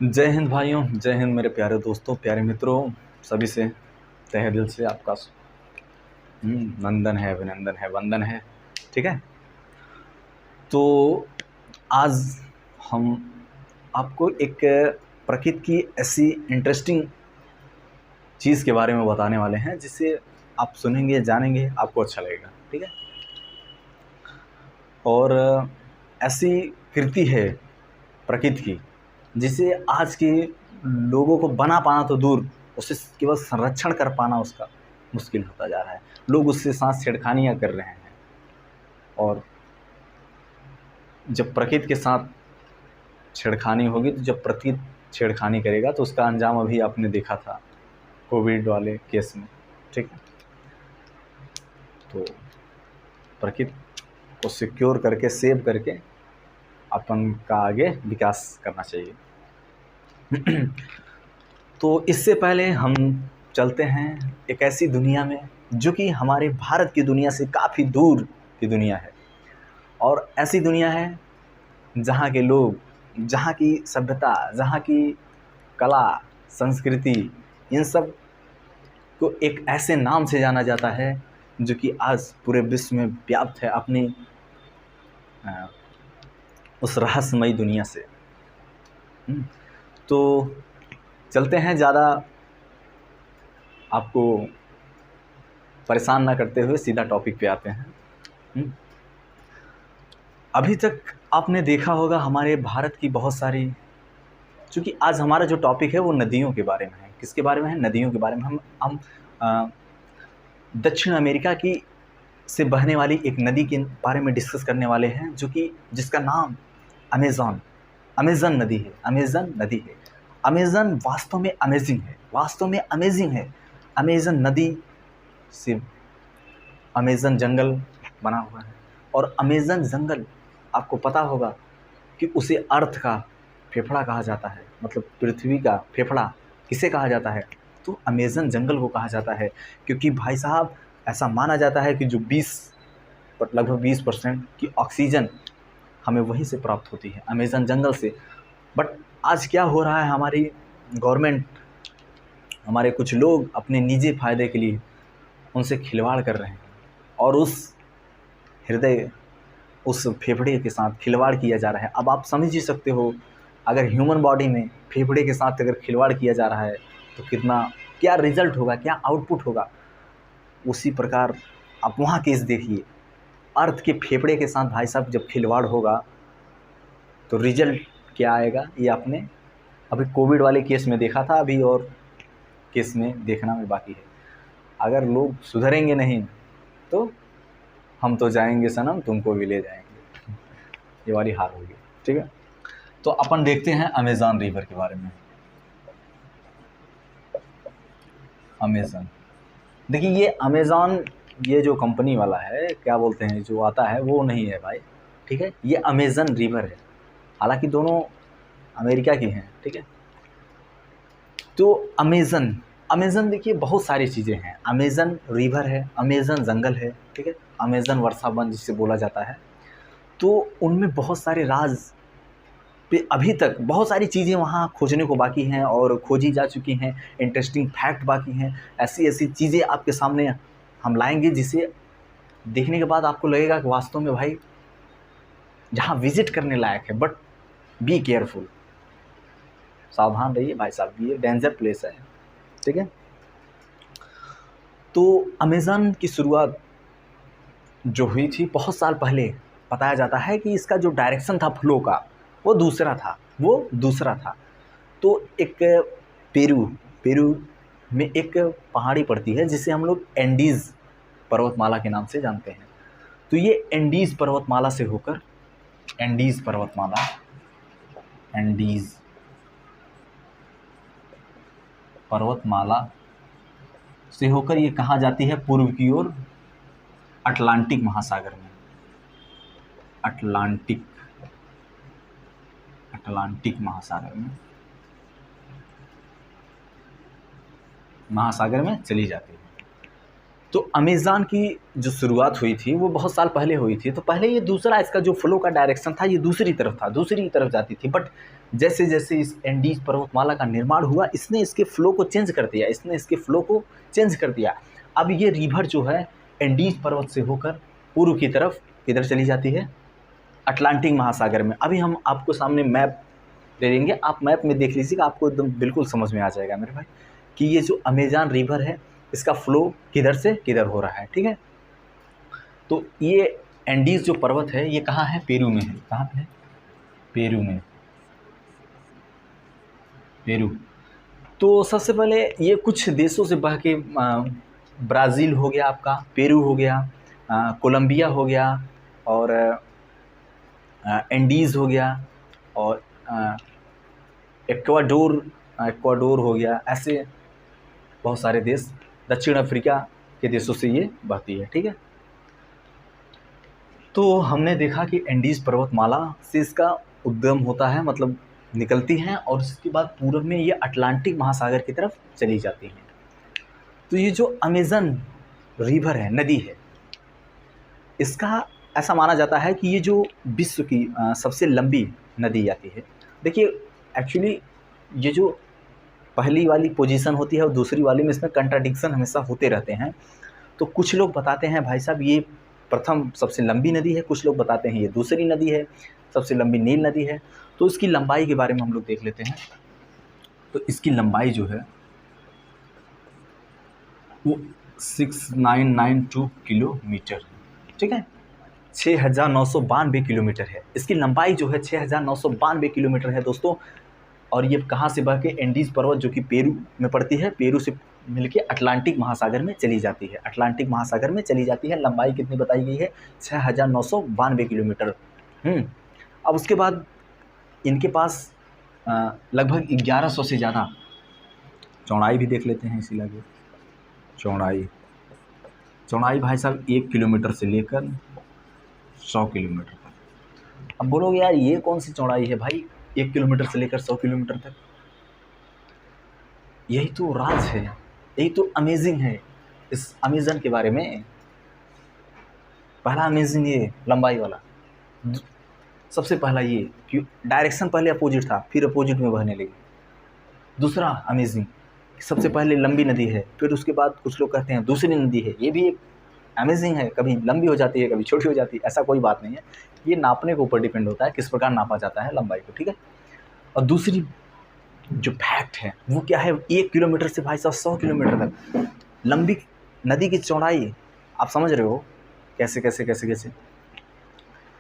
जय हिंद भाइयों, जय हिंद मेरे प्यारे दोस्तों, प्यारे मित्रों। सभी से तहे दिल से आपका नंदन है, अभिनंदन है, वंदन है। ठीक है, तो आज हम आपको एक प्रकृति की ऐसी इंटरेस्टिंग चीज़ के बारे में बताने वाले हैं जिसे आप सुनेंगे, जानेंगे, आपको अच्छा लगेगा। ठीक है, और ऐसी कृति है प्रकृति की जिसे आज के लोगों को बना पाना तो दूर, उसे केवल संरक्षण कर पाना उसका मुश्किल होता जा रहा है। लोग उससे साथ छेड़खानियाँ कर रहे हैं, और जब प्रकृति के साथ छेड़खानी होगी तो जब प्रकृति छेड़खानी करेगा तो उसका अंजाम अभी आपने देखा था कोविड वाले केस में। ठीक है, तो प्रकृति को सिक्योर करके, सेव करके अपन का आगे विकास करना चाहिए। तो इससे पहले हम चलते हैं एक ऐसी दुनिया में जो कि हमारे भारत की दुनिया से काफ़ी दूर की दुनिया है, और ऐसी दुनिया है जहाँ के लोग, जहाँ की सभ्यता, जहाँ की कला, संस्कृति, इन सब को एक ऐसे नाम से जाना जाता है जो कि आज पूरे विश्व में व्याप्त है अपनी उस रहस्यमयी दुनिया से। तो चलते हैं, ज़्यादा आपको परेशान ना करते हुए सीधा टॉपिक पे आते हैं। अभी तक आपने देखा होगा हमारे भारत की बहुत सारी, चूँकि आज हमारा जो टॉपिक है वो नदियों के बारे में है। किसके बारे में है? नदियों के बारे में। हम दक्षिण अमेरिका की से बहने वाली एक नदी के बारे में डिस्कस करने वाले हैं, जो कि जिसका नाम अमेज़न नदी है। अमेज़न नदी है। अमेज़न वास्तव में अमेजिंग है, वास्तव में अमेजिंग है। अमेज़न नदी से अमेज़न जंगल बना हुआ है, और अमेज़न जंगल आपको पता होगा कि उसे अर्थ का फेफड़ा कहा जाता है। मतलब पृथ्वी का फेफड़ा किसे कहा जाता है? तो अमेज़न जंगल को कहा जाता है, क्योंकि भाई साहब ऐसा माना जाता है कि जो लगभग 20% की ऑक्सीजन हमें वहीं से प्राप्त होती है, अमेज़न जंगल से। बट आज क्या हो रहा है, हमारी गवर्नमेंट, हमारे कुछ लोग अपने निजी फ़ायदे के लिए उनसे खिलवाड़ कर रहे हैं, और उस फेफड़े के साथ खिलवाड़ किया जा रहा है। अब आप समझ ही सकते हो, अगर ह्यूमन बॉडी में फेफड़े के साथ अगर खिलवाड़ किया जा रहा है तो क्या रिज़ल्ट होगा, क्या आउटपुट होगा। उसी प्रकार आप वहाँ केस देखिए, अर्थ के फेफड़े के साथ भाई साहब जब खिलवाड़ होगा तो रिज़ल्ट क्या आएगा, ये आपने अभी कोविड वाले केस में देखा था, अभी और केस में देखना में बाकी है। अगर लोग सुधरेंगे नहीं तो हम तो जाएंगे सनम, तुमको भी ले जाएंगे, ये वाली हाल होगी। ठीक है, तो अपन देखते हैं अमेज़न रिवर के बारे में। अमेज़न, देखिए ये अमेज़न, ये जो कंपनी वाला है, क्या बोलते हैं, जो आता है वो नहीं है भाई। ठीक है, ये अमेज़न रिवर है, हालांकि दोनों अमेरिका की हैं। ठीक है, तो अमेज़न देखिए बहुत सारी चीज़ें हैं। अमेज़न रिवर है, अमेज़न जंगल है, ठीक है, अमेज़न वर्षा वन जिसे बोला जाता है। तो उनमें बहुत सारे राज पे अभी तक बहुत सारी चीज़ें वहाँ खोजने को बाकी हैं, और खोजी जा चुकी हैं। इंटरेस्टिंग फैक्ट बाकी हैं, ऐसी ऐसी चीज़ें आपके सामने हम लाएंगे जिसे देखने के बाद आपको लगेगा कि वास्तव में भाई जहाँ विजिट करने लायक है। बट बी केयरफुल, सावधान रहिए भाई साहब, ये डेंजर प्लेस है। ठीक है, तो अमेज़न की शुरुआत जो हुई थी बहुत साल पहले, बताया जाता है कि इसका जो डायरेक्शन था फ्लो का वो दूसरा था। तो एक पेरू में एक पहाड़ी पड़ती है जिसे हम लोग एंडीज़ पर्वतमाला के नाम से जानते हैं। तो ये एंडीज़ पर्वतमाला से होकर ये कहाँ जाती है? पूर्व की ओर अटलांटिक महासागर में। अटलांटिक महासागर में चली जाती है। तो अमेज़न की जो शुरुआत हुई थी वो बहुत साल पहले हुई थी। तो पहले ये दूसरा इसका जो फ़्लो का डायरेक्शन था ये दूसरी तरफ था, दूसरी तरफ जाती थी। बट जैसे-जैसे इस एंडीज़ पर्वतमाला का निर्माण हुआ, इसने इसके फ़्लो को चेंज कर दिया, इसने इसके फ़्लो को चेंज कर दिया। अब ये रिवर जो है एंडीज़ पर्वत से होकर पूर्व की तरफ किधर चली जाती है? अटलांटिक महासागर में। अभी हम आपको सामने मैप दे देंगे, आप मैप में देख लीजिएगा, आपको एकदम बिल्कुल समझ में आ जाएगा मेरे भाई कि ये जो अमेज़न रिवर है इसका फ़्लो किधर से किधर हो रहा है, ठीक है। तो ये एंडीज़ जो पर्वत है ये कहाँ है? पेरू में है। कहाँ पे है? पेरू में। पेरू। तो सबसे पहले ये कुछ देशों से बह के ब्राज़ील हो गया आपका, पेरू हो गया, कोलंबिया हो गया, और एंडीज़ हो गया, और एक्वाडोर हो गया। ऐसे बहुत सारे देश, दक्षिण अफ्रीका के देशों से ये बहती है, ठीक है। तो हमने देखा कि एंडीज़ पर्वतमाला से इसका उद्गम होता है, मतलब निकलती हैं, और उसके बाद पूर्व में ये अटलांटिक महासागर की तरफ चली जाती हैं। तो ये जो अमेज़न रिवर है, नदी है, इसका ऐसा माना जाता है कि ये जो विश्व की सबसे लंबी नदी आती है। देखिए एक्चुअली ये जो पहली वाली पोजीशन होती है और दूसरी वाली में इसमें कंट्राडिक्शन हमेशा होते रहते हैं। तो कुछ लोग बताते हैं भाई साहब ये प्रथम सबसे लंबी नदी है, कुछ लोग बताते हैं ये दूसरी नदी है, सबसे लंबी नील नदी है। तो इसकी लंबाई के बारे में हम लोग देख लेते हैं। तो इसकी लंबाई जो है वो 6992 किलोमीटर, ठीक है, 6992 किलोमीटर है। इसकी लंबाई जो है 6992 किलोमीटर है दोस्तों। और ये कहाँ से बह के? एंडीज़ पर्वत जो कि पेरू में पड़ती है, पेरू से मिलके अटलांटिक महासागर में चली जाती है, अटलांटिक महासागर में चली जाती है। लंबाई कितनी बताई गई है? 6992 किलोमीटर। अब उसके बाद इनके पास लगभग 1100 से ज़्यादा चौड़ाई भी देख लेते हैं। इसी लगे चौड़ाई भाई साहब 1 किलोमीटर से लेकर 100 किलोमीटर तक। अब बोलोगे यार ये कौन सी चौड़ाई है भाई, 1 किलोमीटर से लेकर 100 किलोमीटर तक? यही तो राज है, यही तो अमेजिंग है इस अमेज़न के बारे में। पहला अमेजिंग ये लंबाई वाला, सबसे पहला ये कि डायरेक्शन पहले अपोजिट था, फिर अपोजिट में बहने लगी। दूसरा अमेजिंग, सबसे पहले लंबी नदी है, फिर उसके बाद कुछ लोग कहते हैं दूसरी नदी है। ये भी एक अमेजिंग है, कभी लंबी हो जाती है, कभी छोटी हो जाती है, ऐसा कोई बात नहीं है। ये नापने के ऊपर डिपेंड होता है किस प्रकार नापा जाता है लंबाई को, ठीक है। और दूसरी जो फैक्ट है वो क्या है? 1 किलोमीटर से भाई साहब 100 किलोमीटर तक लंबी नदी की चौड़ाई। आप समझ रहे हो कैसे कैसे कैसे कैसे?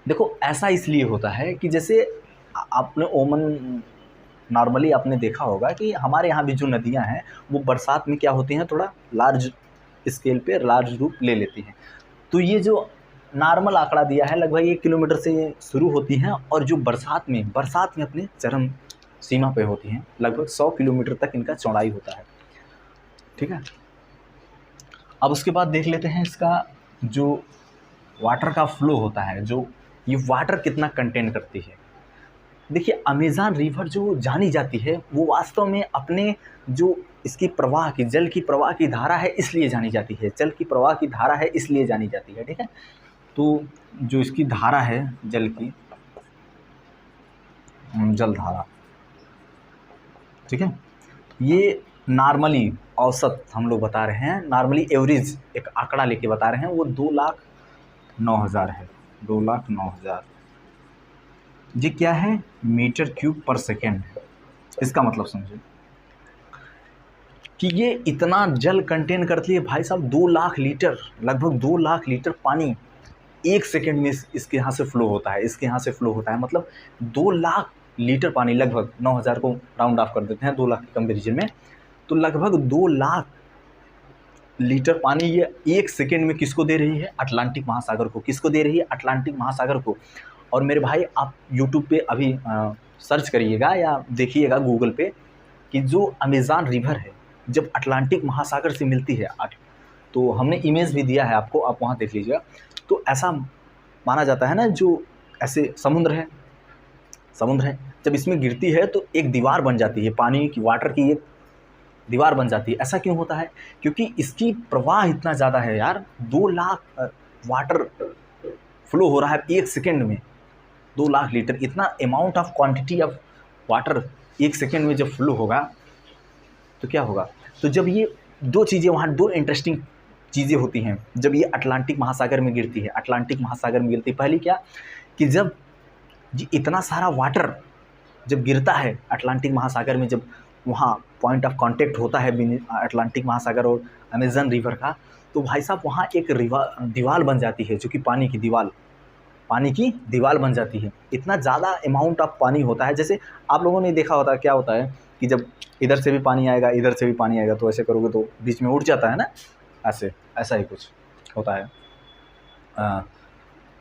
देखो ऐसा इसलिए होता है कि जैसे आपने ओमन नॉर्मली आपने देखा होगा कि हमारे यहाँ भी जो नदियाँ हैं वो बरसात में क्या होती हैं, थोड़ा लार्ज स्केल पे लार्ज रूप ले लेती हैं। तो ये जो नॉर्मल आंकड़ा दिया है लगभग 1 किलोमीटर से शुरू होती हैं, और जो बरसात में अपने चरम सीमा पे होती हैं, लगभग 100 किलोमीटर तक इनका चौड़ाई होता है, ठीक है। अब उसके बाद देख लेते हैं इसका जो वाटर का फ्लो होता है, जो ये वाटर कितना कंटेन करती है। देखिए अमेज़न रिवर जो जानी जाती है वो वास्तव में अपने जो इसकी प्रवाह की, जल की प्रवाह की धारा है इसलिए जानी जाती है, जल की प्रवाह की धारा है इसलिए जानी जाती है, ठीक है। तो जो इसकी धारा है जल की, जल धारा, ठीक है, ये नॉर्मली औसत हम लोग बता रहे हैं, नॉर्मली एवरेज एक आंकड़ा लेके बता रहे हैं, वो 2,09,000 है, 2,09,000। ये क्या है? मीटर क्यूब पर सेकेंड है। इसका मतलब समझो कि ये इतना जल कंटेन करती है भाई साहब, 2 लाख लीटर, लगभग 2 लाख लीटर पानी 1 सेकेंड में इसके यहाँ से फ्लो होता है, इसके यहाँ से फ्लो होता है। मतलब 2 लाख लीटर पानी, लगभग 9,000 को राउंड ऑफ कर देते हैं 2 लाख के कंपेरिजन में, तो लगभग 2 लाख लीटर पानी ये 1 सेकेंड में किसको दे रही है? अटलांटिक महासागर को। किसको दे रही है? अटलांटिक महासागर को। और मेरे भाई आप यूट्यूब पे अभी सर्च करिएगा या देखिएगा गूगल पे कि जो अमेज़न रिवर है जब अटलांटिक महासागर से मिलती है, तो हमने इमेज भी दिया है आपको, आप वहाँ देख लीजिएगा। तो ऐसा माना जाता है ना, जो ऐसे समुद्र है, जब इसमें गिरती है तो एक दीवार बन जाती है पानी की, वाटर की एक दीवार बन जाती है। ऐसा क्यों होता है? क्योंकि इसकी प्रवाह इतना ज़्यादा है यार, 2 लाख वाटर फ्लो हो रहा है 1 सेकंड में। 2 लाख लीटर, इतना amount of quantity of water 1 second में जब फ्लो होगा तो क्या होगा? तो जब ये दो चीज़ें वहाँ, दो इंटरेस्टिंग चीज़ें होती हैं जब ये अटलांटिक महासागर में गिरती है। अटलांटिक महासागर में गिरती है, पहली क्या कि जब ये इतना सारा वाटर जब गिरता है अटलांटिक महासागर में, जब वहाँ पॉइंट ऑफ कांटेक्ट होता है अटलांटिक महासागर और अमेज़न रिवर का, तो भाई साहब वहाँ एक दीवार बन जाती है, जो कि पानी की दीवार बन जाती है। इतना ज़्यादा अमाउंट ऑफ पानी होता है। जैसे आप लोगों ने देखा होता है, क्या होता है कि जब इधर से भी पानी आएगा, इधर से भी पानी आएगा, तो ऐसे करोगे तो बीच में उठ जाता है ना, ऐसा ही कुछ होता है।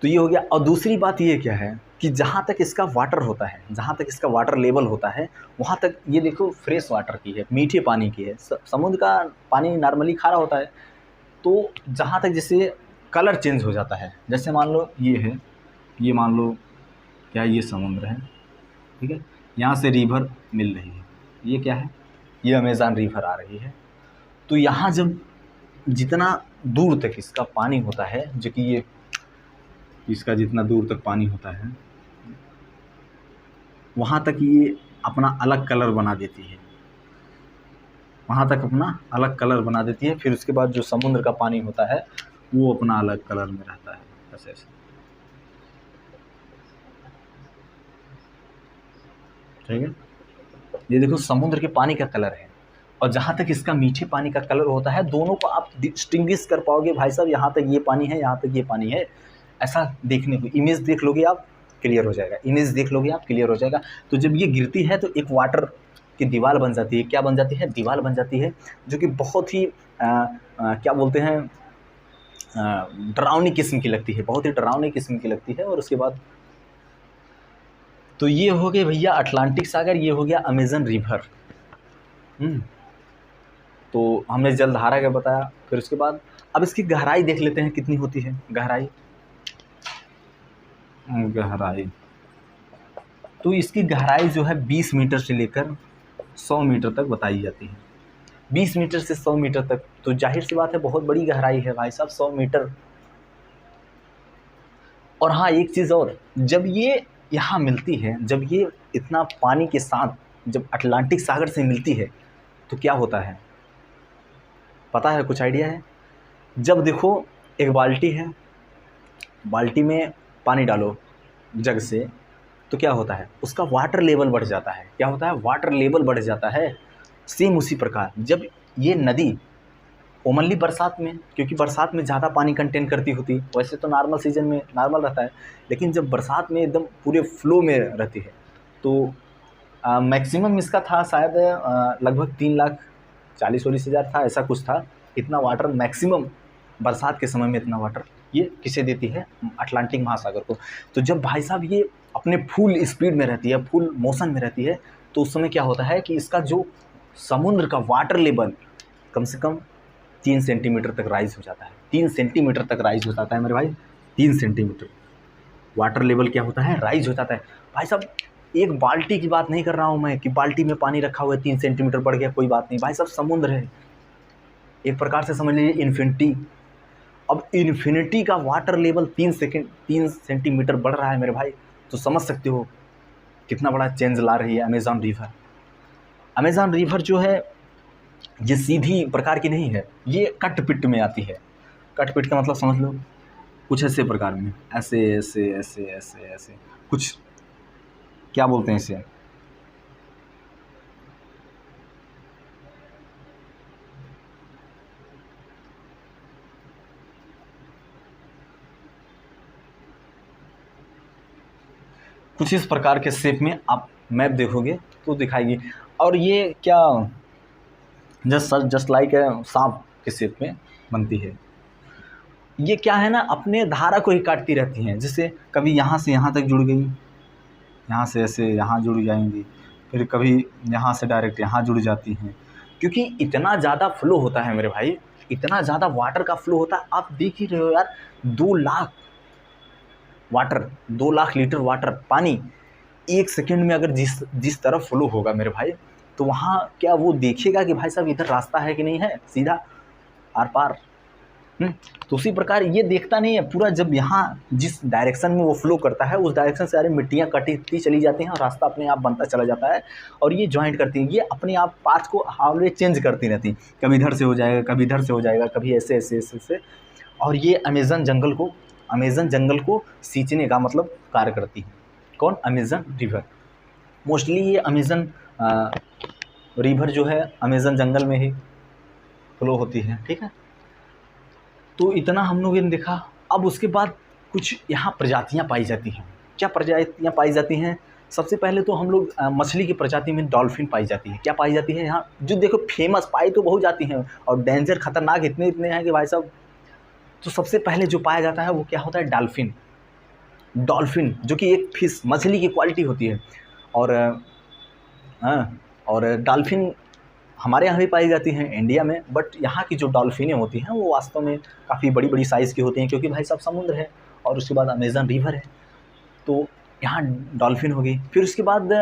तो ये हो गया। और दूसरी बात ये क्या है कि जहाँ तक इसका वाटर होता है, जहाँ तक इसका वाटर लेवल होता है, वहाँ तक ये देखो फ्रेश वाटर की है, मीठे पानी की है। समुद्र का पानी नॉर्मली खारा होता है। तो जहाँ तक जैसे कलर चेंज हो जाता है, जैसे मान लो ये है, ये मान लो क्या ये समुद्र है, ठीक है, यहाँ से रिवर मिल रही है, ये क्या है, ये अमेज़न रिवर आ रही है। तो यहाँ जब जितना दूर तक इसका पानी होता है, जो कि ये इसका जितना दूर तक पानी होता है, वहाँ तक ये अपना अलग कलर बना देती है, वहाँ तक अपना अलग कलर बना देती है। फिर उसके बाद जो समुद्र का पानी होता है वो अपना अलग कलर में रहता है, ऐसे ऐसे, ठीक है। ये देखो समुद्र के पानी का कलर है, और जहाँ तक इसका मीठे पानी का कलर होता है, दोनों को आप डिस्टिंग्विश कर पाओगे भाई साहब, यहाँ तक ये पानी है, यहाँ तक ये पानी है। ऐसा देखने को, इमेज देख लोगे आप क्लियर हो जाएगा, इमेज देख लोगे आप क्लियर हो जाएगा। तो जब ये गिरती है तो एक वाटर की दीवार बन जाती है। क्या बन जाती है? दीवार बन जाती है, जो कि बहुत ही क्या बोलते हैं, डरावनी किस्म की लगती है, बहुत ही डरावनी किस्म की लगती है। और उसके बाद तो ये हो गया भैया अटलांटिक सागर, ये हो गया अमेज़न रिवर। तो हमने जलधारा का बताया। फिर उसके बाद अब इसकी गहराई देख लेते हैं कितनी होती है। गहराई तो इसकी गहराई जो है 20 मीटर से लेकर 100 मीटर तक बताई जाती है। 20 मीटर से 100 मीटर तक, तो जाहिर सी बात है बहुत बड़ी गहराई है भाई साहब, 100 मीटर। और हाँ, एक चीज़ और, जब ये यहाँ मिलती है, जब ये इतना पानी के साथ जब अटलांटिक सागर से मिलती है, तो क्या होता है पता है? कुछ आइडिया है? जब देखो एक बाल्टी है, बाल्टी में पानी डालो जग से, तो क्या होता है? उसका वाटर लेवल बढ़ जाता है। क्या होता है? वाटर लेवल बढ़ जाता है। सेम उसी प्रकार जब ये नदी कॉमनली बरसात में, क्योंकि बरसात में ज़्यादा पानी कंटेन करती होती, वैसे तो नॉर्मल सीजन में नॉर्मल रहता है, लेकिन जब बरसात में एकदम पूरे फ्लो में रहती है, तो मैक्सिमम इसका था शायद लगभग 3,40,000 था, ऐसा कुछ था। इतना वाटर मैक्सिमम बरसात के समय में, इतना वाटर ये किसे देती है? अटलांटिक महासागर को। तो जब भाई साहब ये अपने फुल स्पीड में रहती है, फुल मोशन में रहती है, तो उस समय क्या होता है कि इसका जो समुद्र का वाटर लेवल कम से कम 3 सेंटीमीटर तक राइज़ हो जाता है। 3 सेंटीमीटर तक राइज़ हो जाता है मेरे भाई, 3 सेंटीमीटर वाटर लेवल क्या होता है? राइज़ हो जाता है। भाई साहब एक बाल्टी की बात नहीं कर रहा हूँ मैं कि बाल्टी में पानी रखा हुआ है 3 सेंटीमीटर बढ़ गया, कोई बात नहीं भाई साहब, समुद्र है, एक प्रकार से समझ लीजिए इन्फिनिटी। अब इन्फिनिटी का वाटर लेवल 3 सेंटीमीटर बढ़ रहा है मेरे भाई, तो समझ सकते हो कितना बड़ा चेंज ला रही है अमेज़न रिवर। अमेज़न रिवर जो है ये सीधी प्रकार की नहीं है, ये कट पिट में आती है। कट पिट का मतलब समझ लो कुछ ऐसे प्रकार में, ऐसे ऐसे ऐसे ऐसे ऐसे कुछ, क्या बोलते हैं इसे, कुछ इस प्रकार के शेप में आप मैप देखोगे तो दिखाएगी। और ये क्या जस्ट लाइक सांप के शेप में बनती है। ये क्या है ना, अपने धारा को ही काटती रहती हैं, जैसे कभी यहाँ से यहाँ तक जुड़ गई, यहाँ से ऐसे यहाँ जुड़ जाएंगी, फिर कभी यहाँ से डायरेक्ट यहाँ जुड़ जाती हैं, क्योंकि इतना ज़्यादा फ्लो होता है मेरे भाई, इतना ज़्यादा वाटर का फ्लो होता है। आप देख ही रहे हो यार, 2 lakh water, 2 lakh litre water पानी 1 सेकंड में अगर जिस तरफ फ्लो होगा मेरे भाई, तो वहाँ क्या वो देखेगा कि भाई साहब इधर रास्ता है कि नहीं है सीधा आर पार? तो उसी प्रकार ये देखता नहीं है पूरा, जब यहाँ जिस डायरेक्शन में वो फ्लो करता है उस डायरेक्शन से सारी मिट्टियाँ कटती चली जाती हैं और रास्ता अपने आप बनता चला जाता है, और ये जॉइंट करती हैं, ये अपने आप पाथ को ऑलवेज चेंज करती रहती हैं, कभी इधर से हो जाएगा, कभी इधर से हो जाएगा, कभी ऐसे ऐसे ऐसे ऐसे। और ये अमेज़न जंगल को सींचने का मतलब कार्य करती है। कौन? Amazon river. मोस्टली ये अमेज़न रिवर जो है अमेज़न जंगल में ही फ्लो होती है, ठीक है। तो इतना हम लोगों ने देखा। अब उसके बाद कुछ यहाँ प्रजातियाँ पाई जाती हैं। क्या प्रजातियाँ पाई जाती हैं? सबसे पहले तो हम लोग मछली की प्रजाति में डॉल्फिन पाई जाती है। क्या पाई जाती है यहाँ? जो देखो फेमस, पाई तो बहुत जाती हैं और डेंजर खतरनाक इतने हैं कि भाई साहब। तो सबसे पहले जो पाया जाता है वो क्या होता है? डॉल्फिन जो कि एक फिश मछली की क्वालिटी होती है। और डॉल्फिन हमारे यहाँ भी पाई जाती हैं इंडिया में, बट यहाँ की जो डॉल्फिनें होती हैं वो वास्तव में काफ़ी बड़ी बड़ी साइज़ की होती हैं, क्योंकि भाई साहब समुद्र है और उसके बाद अमेज़न रिवर है, तो यहाँ डॉल्फिन होगी। फिर उसके बाद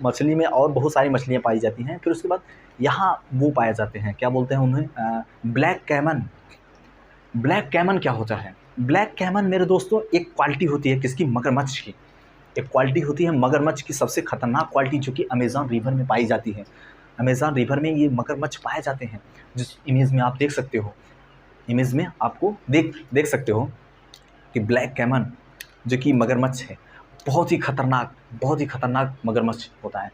मछली में और बहुत सारी मछलियाँ पाई जाती हैं। फिर उसके बाद यहाँ वो पाए जाते हैं, क्या बोलते हैं उन्हें? Black caiman. ब्लैक कैमन क्या होता है? ब्लैक कैमन मेरे दोस्तों एक क्वालिटी होती है किसकी? मगरमच्छ की। एक क्वालिटी होती है मगरमच्छ की, सबसे खतरनाक क्वालिटी, जो कि अमेज़न रिवर में पाई जाती है। अमेज़न रिवर में ये मगरमच्छ पाए जाते हैं, जिस इमेज में आप देख सकते हो। इमेज में आपको देख सकते हो कि ब्लैक कैमन जो कि मगरमच्छ है, बहुत ही खतरनाक मगरमच्छ होता है।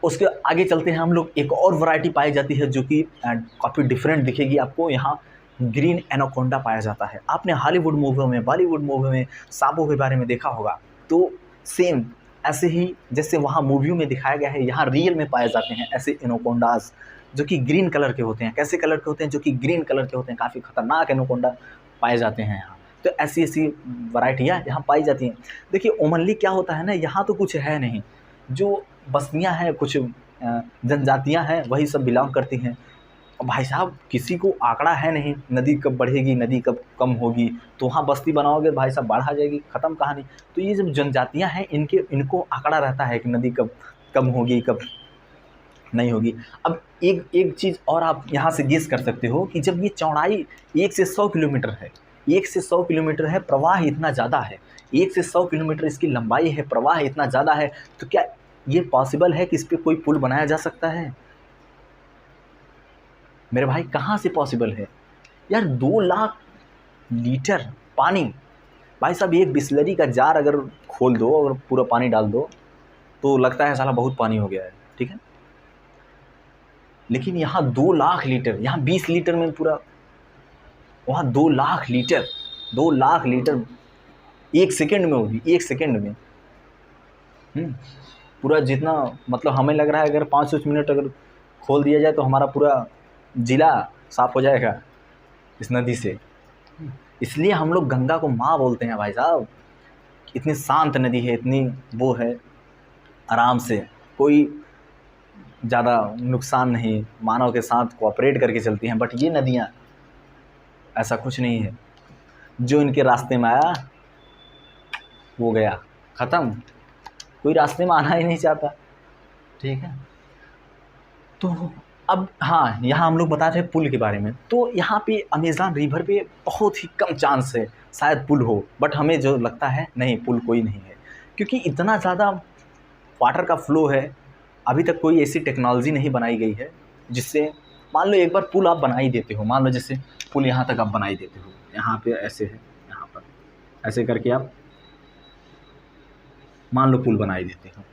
उसके आगे चलते हैं हम लोग, एक और वैरायटी पाई जाती है जो कि काफ़ी डिफरेंट दिखेगी आपको। यहाँ ग्रीन एनाकोंडा पाया जाता है। आपने हॉलीवुड मूवियों में, बॉलीवुड मूवियों में सांपों के बारे में देखा होगा, तो सेम ऐसे ही जैसे वहाँ मूवियों में दिखाया गया है, यहाँ रियल में पाए जाते हैं ऐसे एनाकोंडास जो कि ग्रीन कलर के होते हैं। कैसे कलर के होते हैं? जो कि ग्रीन कलर के होते हैं। काफ़ी खतरनाक एनाकोंडा पाए जाते हैं यहाँ। तो ऐसी वैरायटियाँ यहाँ पाई जाती हैं। देखिए ओमनली क्या होता है ना, यहाँ तो कुछ है नहीं, जो बस्तियाँ हैं, कुछ जनजातियाँ हैं, वही सब बिलोंग करती हैं। भाई साहब किसी को आंकड़ा है नहीं, नदी कब बढ़ेगी, नदी कब कम होगी, तो वहाँ बस्ती बनाओगे भाई साहब बाढ़ आ जाएगी, ख़त्म कहानी। तो ये जब जनजातियाँ हैं इनको आंकड़ा रहता है कि नदी कब कम होगी, कब नहीं होगी। अब एक चीज़ और आप यहाँ से गेस कर सकते हो कि जब ये चौड़ाई 1 से 100 किलोमीटर है, 1 से 100 किलोमीटर है, प्रवाह इतना ज़्यादा है, 1 से 100 किलोमीटर इसकी लंबाई है, प्रवाह इतना ज़्यादा है, तो क्या ये पॉसिबल है कि इस पर कोई पुल बनाया जा सकता है? मेरे भाई कहाँ से पॉसिबल है यार? 2 लाख लीटर पानी, भाई साहब एक बिस्लरी का जार अगर खोल दो और पूरा पानी डाल दो तो लगता है साला बहुत पानी हो गया है, ठीक है। लेकिन यहाँ 2 लाख लीटर, यहाँ 20 लीटर में पूरा, वहाँ 2 lakh litre, 2 lakh litre 1 second में होगी, 1 सेकेंड में। पूरा जितना, मतलब हमें लग रहा है अगर 5-6 मिनट अगर खोल दिया जाए तो हमारा पूरा ज़िला साफ़ हो जाएगा इस नदी से। इसलिए हम लोग गंगा को माँ बोलते हैं भाई साहब। इतनी शांत नदी है, इतनी वो है, आराम से, कोई ज़्यादा नुकसान नहीं, मानव के साथ कोऑपरेट करके चलती हैं। बट ये नदियाँ ऐसा कुछ नहीं है, जो इनके रास्ते में आया वो गया, ख़त्म, कोई रास्ते में आना ही नहीं चाहता, ठीक है। तो अब हाँ, यहाँ हम लोग बता रहे हैं पुल के बारे में। तो यहाँ पे अमेज़न रिवर पे बहुत ही कम चांस है शायद पुल हो, बट हमें जो लगता है नहीं, पुल कोई नहीं है, क्योंकि इतना ज़्यादा वाटर का फ्लो है। अभी तक कोई ऐसी टेक्नोलॉजी नहीं बनाई गई है जिससे, मान लो एक बार पुल आप बना ही देते हो, मान लो जैसे पुल यहाँ तक आप बना ही देते हो, यहाँ पे ऐसे है, यहाँ पर ऐसे करके आप मान लो पुल बना ही देते हो।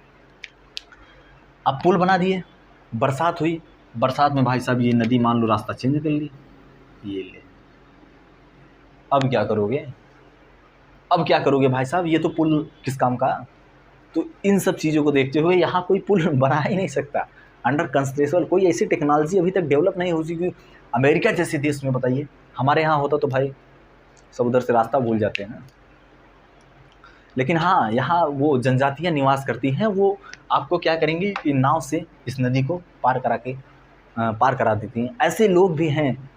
अब पुल बना दिए, बरसात हुई, बरसात में भाई साहब ये नदी मान लो रास्ता चेंज कर ली, ये ले, अब क्या करोगे? अब क्या करोगे भाई साहब? ये तो पुल किस काम का? तो इन सब चीज़ों को देखते हुए यहाँ कोई पुल बना ही नहीं सकता। अंडर कंस्ट्रक्शन कोई ऐसी टेक्नोलॉजी अभी तक डेवलप नहीं हो चुकी। अमेरिका जैसे देश में बताइए, हमारे यहाँ होता तो भाई सब उधर से रास्ता भूल जाते हैं। लेकिन हाँ, यहाँ वो जनजातियाँ निवास करती हैं, वो आपको क्या करेंगी कि नाव से इस नदी को पार करा देती हैं। ऐसे लोग भी हैं,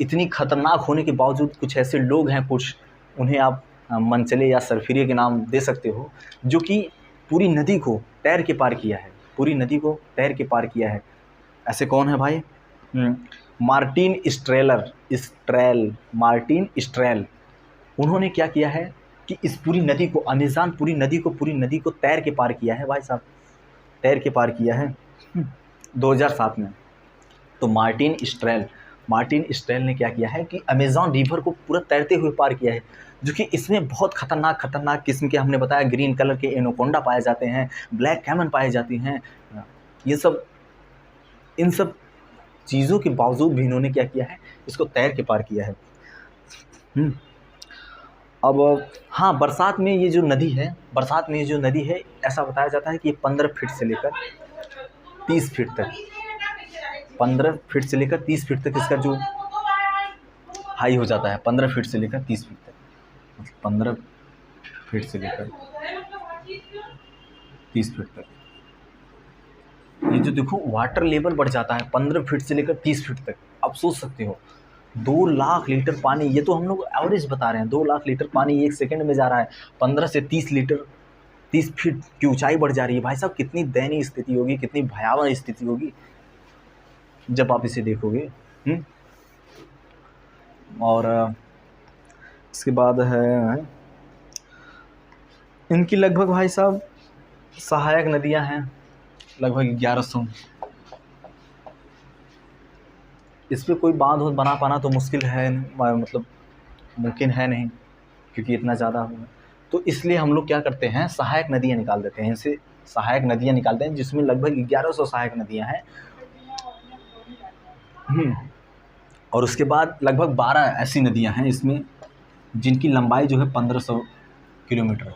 इतनी खतरनाक होने के बावजूद कुछ ऐसे लोग हैं, कुछ उन्हें आप मनचले या सरफिरे के नाम दे सकते हो, जो कि पूरी नदी को तैर के पार किया है, पूरी नदी को तैर के पार किया है। ऐसे कौन है भाई? मार्टिन स्ट्रेल। उन्होंने क्या किया है कि इस पूरी नदी को, अमेज़न पूरी नदी को तैर के पार किया है भाई साहब, तैर के पार किया है 2007 में। तो मार्टिन स्ट्रेल ने क्या किया है कि अमेज़न रिवर को पूरा तैरते हुए पार किया है, जो कि इसमें बहुत खतरनाक किस्म के, हमने बताया ग्रीन कलर के एनाकोंडा पाए जाते हैं, ब्लैक कैमन पाए जाती हैं। ये सब, इन सब चीज़ों के बावजूद भी इन्होंने क्या किया है, इसको तैर के पार किया है। अब हाँ, बरसात में ये जो नदी है, ऐसा बताया जाता है कि ये 15 फीट से लेकर 30 फीट तक, 15 फीट से लेकर 30 फीट तक इसका जो हाई हो जाता है, 15 फीट से लेकर 30 फीट तक, 15 फीट से लेकर 30 फीट तक। ये जो देखो वाटर लेवल बढ़ जाता है 15 फीट से लेकर 30 फीट तक। आप सोच सकते हो 2 लाख लीटर पानी, ये तो हम लोग एवरेज बता रहे हैं, 2 लाख लीटर पानी 1 सेकंड में जा रहा है। 15 से 30 लीटर, 30 फीट की ऊंचाई बढ़ जा रही है। भाई साहब कितनी दयनीय स्थिति होगी, कितनी भयावह स्थिति होगी जब आप इसे देखोगे। और इसके बाद है इनकी लगभग भाई साहब सहायक नदियां हैं लगभग 1100। इस पर कोई बांध बना पाना तो मुश्किल है, मतलब मुमकिन है नहीं, क्योंकि इतना ज़्यादा होगा। तो इसलिए हम लोग क्या करते हैं, सहायक नदियाँ निकाल देते हैं, इनसे सहायक नदियाँ निकालते हैं, जिसमें लगभग 1100 सहायक नदियाँ हैं। और उसके बाद लगभग 12 ऐसी नदियाँ हैं इसमें जिनकी लंबाई जो है 1500 किलोमीटर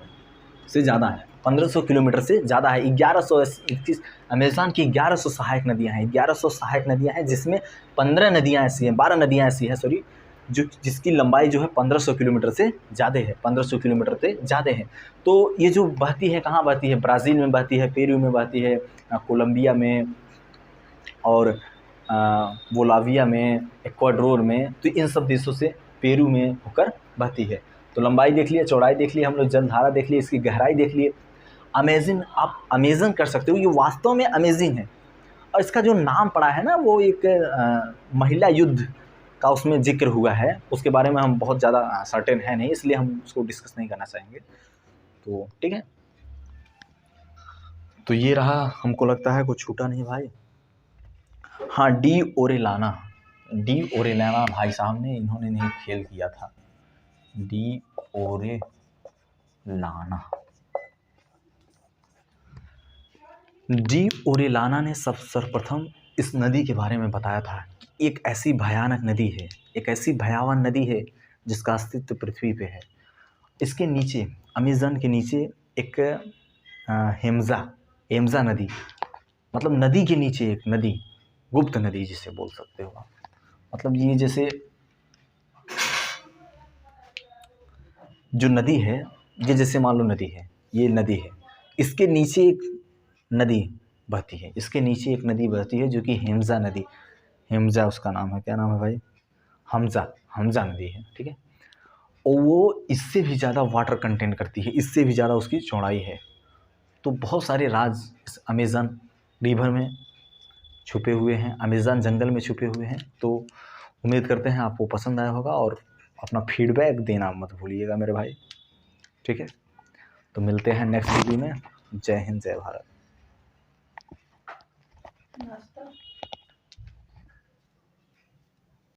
से ज़्यादा है, 1500 किलोमीटर से ज़्यादा है। 1121 अमेज़न की 1100 सहायक नदियाँ हैं, 1100 सहायक नदियाँ हैं, जिसमें 15 नदियाँ ऐसी हैं, 12 नदियाँ ऐसी हैं सॉरी, जिसकी लंबाई जो है 1500 किलोमीटर से ज़्यादा है, 1500 किलोमीटर से ज़्यादा है। तो ये जो बहती है, कहाँ बहती है? ब्राज़ील में बहती है, पेरू में बहती है, कोलंबिया में, और बोलाविया में, इक्वाडोर में। तो इन सब देशों से पेरू में होकर बहती है। तो लंबाई देख लिए, चौड़ाई देख लिए हम लोग, जलधारा देख लिए, इसकी गहराई देख लिए। अमेजिंग, आप अमेजिंग कर सकते हो, ये वास्तव में अमेजिंग है। और इसका जो नाम पड़ा है ना, वो एक महिला युद्ध का उसमें जिक्र हुआ है, उसके बारे में हम बहुत ज़्यादा सर्टेन है नहीं, इसलिए हम उसको डिस्कस नहीं करना चाहेंगे। तो ठीक है, तो ये रहा, हमको लगता है कुछ छूटा नहीं भाई। हाँ, डी ओरेलाना भाई साहब ने, इन्होंने नहीं फेल किया था। डी ओरेलाना ने सर्वप्रथम इस नदी के बारे में बताया था। एक ऐसी भयानक नदी है, एक ऐसी भयावह नदी है जिसका अस्तित्व पृथ्वी पे है। इसके नीचे, अमेज़न के नीचे एक हेम्जा नदी, मतलब नदी के नीचे एक नदी, गुप्त नदी जिसे बोल सकते हो। मतलब ये जैसे जो नदी है, ये जैसे मान लो नदी है, ये नदी है, इसके नीचे एक नदी बहती है, इसके नीचे एक नदी बहती है जो कि हेम्जा नदी, हेम्जा उसका नाम है, क्या नाम है भाई? हमजा नदी है, ठीक है। और वो इससे भी ज़्यादा वाटर कंटेंट करती है, इससे भी ज़्यादा उसकी चौड़ाई है। तो बहुत सारे राज इस अमेज़न रिवर में छुपे हुए हैं, अमेज़न जंगल में छुपे हुए हैं। तो उम्मीद करते हैं आपको पसंद आया होगा, और अपना फीडबैक देना मत भूलिएगा मेरे भाई, ठीक है। तो मिलते हैं नेक्स्ट वीडियो में। जय हिंद, जय भारत।